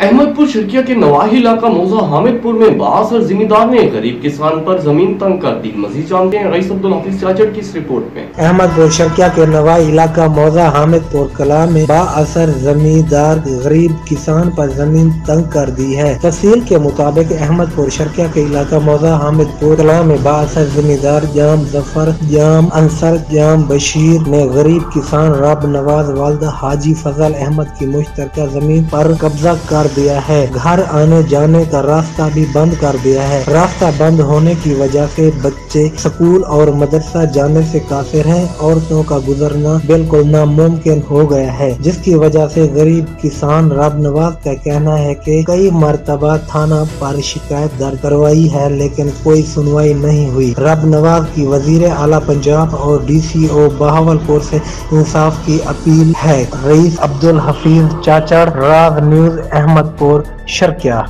अहमदपुर शर्किया के नवाही इलाका मौजा हामिदपुर में बासर जिम्मेदार ने गरीब किसान पर जमीन तंग कर दी। मजीद जानते हैं रईस अब्दुल हफीज चाचड़ की इस रिपोर्ट में। अहमदपुर शर्किया के नवाही इलाका मौजा हामिदपुर कला में बाअसर जमींदार गरीब किसान पर जमीन तंग कर दी है। तहसील के मुताबिक अहमदपुर शर्किया के इलाका मौजा हामिदपुर कला में बाअसर जमींदार जाम जफर जाम अंसर जाम बशीर ने गरीब किसान रब नवाज वालदा हाजी फजल अहमद की मुश्तरका जमीन पर कब्जा कर दिया है। घर आने जाने का रास्ता भी बंद कर दिया है। रास्ता बंद होने की वजह से बच्चे स्कूल और मदरसा जाने से काफिर हैं। औरतों का गुजरना बिल्कुल नामुमकिन हो गया है, जिसकी वजह से गरीब किसान रब नवाज का कहना है कि कई मरतबा थाना पर शिकायत दर्ज करवाई है, लेकिन कोई सुनवाई नहीं हुई। रब नवाज की वजीर आला पंजाब और DCO बहावलपुर से इंसाफ की अपील है। रईस अब्दुल हफीज चाचड़, राज न्यूज, अहमदपुर शर्किया।